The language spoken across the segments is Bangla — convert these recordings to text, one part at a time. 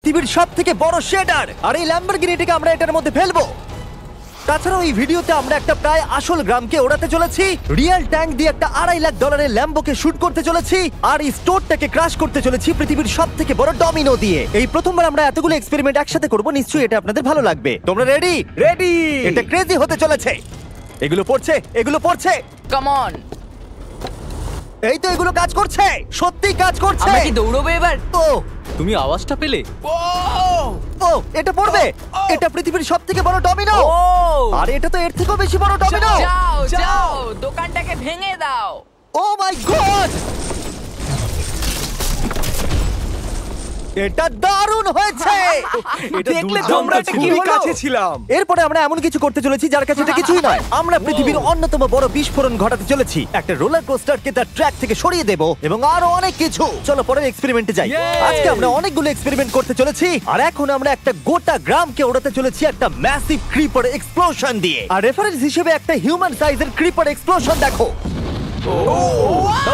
পৃথিবীর সবথেকে বড় শেডার, আর এই ল্যাম্বরগিনিটাকে আমরা এটার মধ্যে ফেলবো। তাছাড়াও এই ভিডিওতে আমরা একটা প্রায় আসল গ্রামকে ওড়াতে চলেছি, রিয়েল ট্যাঙ্ক দিয়ে একটা $2.5 লাখ ল্যাম্বোকে শুট করতে চলেছি, আর এই স্টোরটাকে ক্রাশ করতে চলেছি পৃথিবীর সবথেকে বড় ডমিনো দিয়ে। এই প্রথমবার আমরা এতগুলো এক্সপেরিমেন্ট একসাথে করব, নিশ্চয়ই এটা আপনাদের ভালো লাগবে। তোমরা রেডি? রেডি। এটা ক্রেজি হতে চলেছে। এগুলো পড়ছে। Come on. এই তো এগুলো কাজ করছে, সত্যি কাজ করছে। আমরা কি দৌড়বো এবার? ও তুমি আওয়াজটা পেলে? ও এটা পড়বে। এটা পৃথিবীর সবথেকে বড় ডমিনো। ও আর এটা তো এর থেকেও বেশি বড় ডমিনো। যাও দোকানটাকে ভেঙে দাও। ও মাই গড, এটা দারুণ হয়েছে। এটা দেখলে দুর্দান্ত তোমরা এটা ছিল। খুবই কাছে ছিলাম। এরপরে আমরা এমন কিছু করতে চলেছি যার কাছে এটা কিছুই নয়। আমরা পৃথিবীর অন্যতম বড় বিস্ফোরণ ঘটাতে চলেছি। একটা রোলার কোস্টারকে তার ট্র্যাক থেকে সরিয়ে দেব এবং আরো অনেক কিছু। চলো পরের এক্সপেরিমেন্টে যাই। Yay! আজকে আমরা অনেকগুলো এক্সপেরিমেন্ট করতে চলেছি, আর এখন আমরা একটা গোটা গ্রামকে ওড়াতে চলেছি একটা ম্যাসিভ ক্রিপার এক্সপ্লোশন দিয়ে। আর রেফারেন্স হিসেবে একটা হিউম্যান সাইজের ক্রিপার এক্সপ্লোশন দেখো।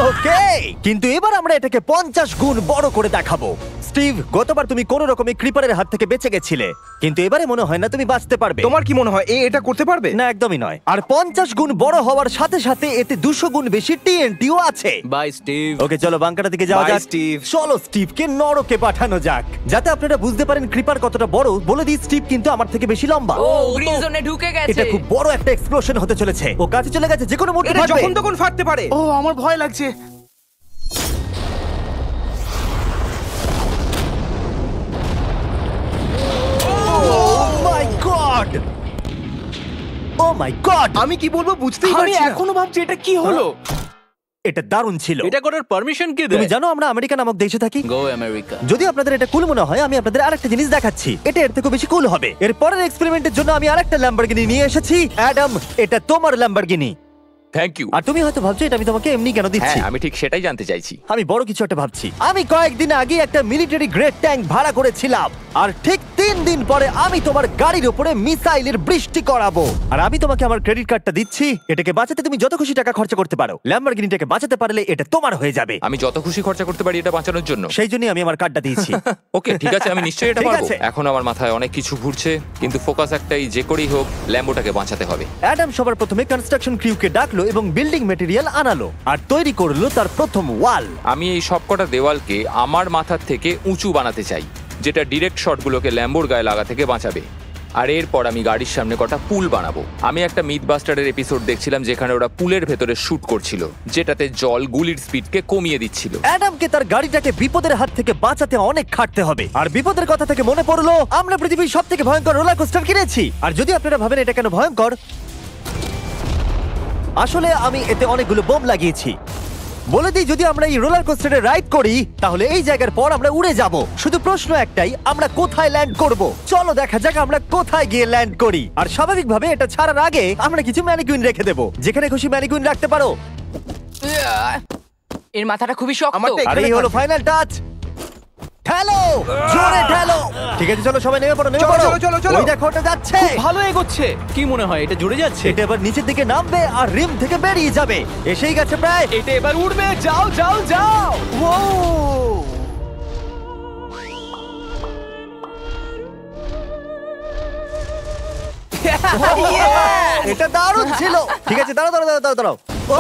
ওকে, কিন্তু এবার আমরা এটাকে 50 গুণ বড় করে দেখাবো। স্টিভ, গতবার তুমি কোন রকমে ক্রিপারের হাত থেকে বেঁচে গেছিলে, কিন্তু এবারে মনে হয় না তুমি বাঁচতে পারবে। তোমার কি মনে হয় এটা করতে পারবে? না, একদমই নয়। আর 50 গুণ বড় হওয়ার সাথে সাথে এতে 200 গুণ বেশি টিএনটিও আছে। Bye Steve. ওকে, চলো বাংকাটা দিকে যাওয়া Bye, যাক। Steve. চলো স্টিভকে নরকে পাঠানো যাক। যাতে আপনারা বুঝতে পারেন ক্রিপার কতটা বড়, বলে দিই স্টিভ কিন্তু আমার থেকে বেশি লম্বা। ও গ্রিন জোনে ঢুকে গেছে। এটা খুব বড় একটা এক্সপ্লোশন হতে চলেছে। ও কাছে চলে গেছে, যে কোনো মুহূর্তে এটা ফাটবে। যখন তখন ফাটতে পারে। ও আমার ভয় লাগছে। Oh my God! Oh my God! আমি কি বলবো বুঝতেই আমি পারছি না। এখনো ভাবছি এটা কি হলো। এটা দারুণ ছিল। এটা করার পারমিশন কে তুমি দেয়? জানো আমরা আমেরিকা নামক দেশে থাকি। গো আমেরিকা। যদি আপনাদের এটা কুল মনে হয়, আমি আপনাদের আরেকটা জিনিস দেখাচ্ছি। এটা এর থেকে বেশি কুল হবে। এর পরের এক্সপেরিমেন্টের জন্য আমি আরেকটা ল্যাম্বরগিনি নিয়ে এসেছি। অ্যাডাম, এটা তোমার ল্যাম্বরগিনি। Thank you. আর তুমি হয়তো ভাবছো এটা আমি তোমাকে এমনি কেন দিচ্ছি। হ্যাঁ, আমি ঠিক সেটাই জানতে চাইছি। আমি বড় কিছু একটা ভাবছি। আমি কয়েকদিন আগে একটা মিলিটারি গ্রেড ট্যাঙ্ক ভাড়া করেছিলাম, আর ঠিক 3 দিন পরে আমি তোমার গাড়ির উপরে মিসাইলের বৃষ্টি করাবো। আর আমি তোমাকে আমার ক্রেডিট কার্ডটা দিচ্ছি। এটাকে বাঁচাতে তুমি যত খুশি টাকা খরচা করতে পারো। ল্যাম্বরগিনিটাকে বাঁচাতে পারলে এটা তোমার হয়ে যাবে। আমি যত খুশি খরচা করতে পারি এটা বাঁচানোর জন্য। সেই জন্যই আমি আমার কার্ডটা দিয়েছি। ওকে, ঠিক আছে, আমি নিশ্চয়ই এটা ঠিক পারবো। আছে। এখন আমার মাথায় অনেক কিছু ঘুরছে, কিন্তু ফোকাস একটাই, যে করেই হোক ল্যাম্বোটাকে বাঁচাতে হবে। অ্যাডাম সবার প্রথমে কনস্ট্রাকশন ক্রিউকে ডাকলো এবং বিল্ডিং মেটেরিয়াল আনালো, আর তৈরি করলো তার প্রথম ওয়াল। আমি এই সবকটা দেওয়ালকে আমার মাথার থেকে উঁচু বানাতে চাই, যেটা ডিরেক্ট শটগুলোকে ল্যাম্বোর গায়ে লাগা থেকে বাঁচাবে। আর এরপর আমি গাড়ির সামনে কটা পুল বানাবো। আমি একটা মিথবাস্টারের এপিসোড দেখছিলাম যেখানে ওরা পুলের ভেতরে শুট করছিল, যেটাতে জল গুলির স্পিডকে কমিয়ে দিচ্ছিল। অ্যাডামকে তার গাড়িটাকে বিপদের হাত থেকে বাঁচাতে অনেক খাটতে হবে। আর বিপদের কথা থেকে মনে পড়লো, আমরা পৃথিবীর সবথেকে ভয়ঙ্কর রোলার কোস্টার কিনেছি। আর যদি আপনারা ভাবেন এটা কেন ভয়ঙ্কর, আসলে আমি এতে অনেকগুলো বোম লাগিয়েছি। বলে দিই, যদি আমরা এই রোলার কোস্টারে রাইড করি তাহলে এই জায়গার পর আমরা উড়ে যাব। শুধু প্রশ্ন একটাই, আমরা কোথায় ল্যান্ড করব? চলো দেখা যাক আমরা কোথায় গিয়ে ল্যান্ড করি। আর স্বাভাবিকভাবে এটা ছাড়ার আগে আমরা কিছু ম্যানিকুইন রেখে দেবো। যেখানে খুশি ম্যানিকুইন রাখতে পারো। এর মাথাটা খুবই শক্ত। আমারটা আর এই হলো ফাইনাল টাচ। ঠেলো, জোরে ঠেলো। ঠিক আছে, চলো সবাই নেমে পড়ো, নেমে চলো, পড়ো। চলো, চলো, চলো। ওই দেখো ওটা যাচ্ছে। ভালো এগোচ্ছে। কি মনে হয় এটা জুড়ে যাচ্ছে? এটা এবার নিচের দিকে নামবে আর রিম থেকে বেরিয়ে যাবে। এসেই গেছে প্রায়। এটা এবার উড়বে। যাও যাও যাও। ও এটা দারুণ ছিল। ঠিক আছে, দাঁড়াও দাঁড়াও দাঁড়াও দাঁড়াও। ও,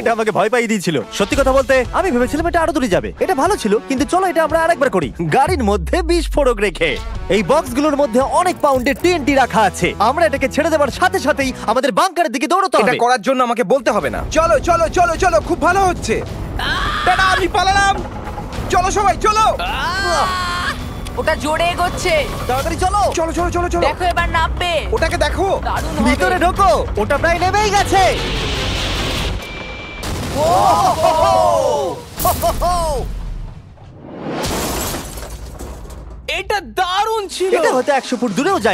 এটা আমাকে ভয় পাইয়ে দিয়েছিল। সত্যি কথা বলতে আমি ভেবেছিলাম এটা আরো দূরে যাবে। এটা ভালো ছিল, কিন্তু চলো এটা আমরা আরেকবার করি। গাড়ির মধ্যে বিস্ফোরক রেখে। এই বক্সগুলোর মধ্যে অনেক পাউন্ডের টিএনটি রাখা আছে। আমরা এটাকে ছেড়ে দেওয়ার সাথে সাথেই আমাদের বাংকারের দিকে দৌড়তে এটা হবে। করার জন্য আমাকে বলতে হবে না। চলো চলো চলো চলো, খুব ভালো হচ্ছে। টাটা, আমি পালালাম। চলো সবাই চলো। ওটা জোরে এগোচ্ছে। তাড়াতাড়ি চলো। চলো চলো চলো চলো। দেখো এবার নামবে। ওটাকে দেখো। দারুণ হবে। ভিতরে ঢোকো, ওটা প্রায় নেমেই গেছে। এটা দারুণ ছিল। এটা হয়তো 100 ফুট দূরেও যায়।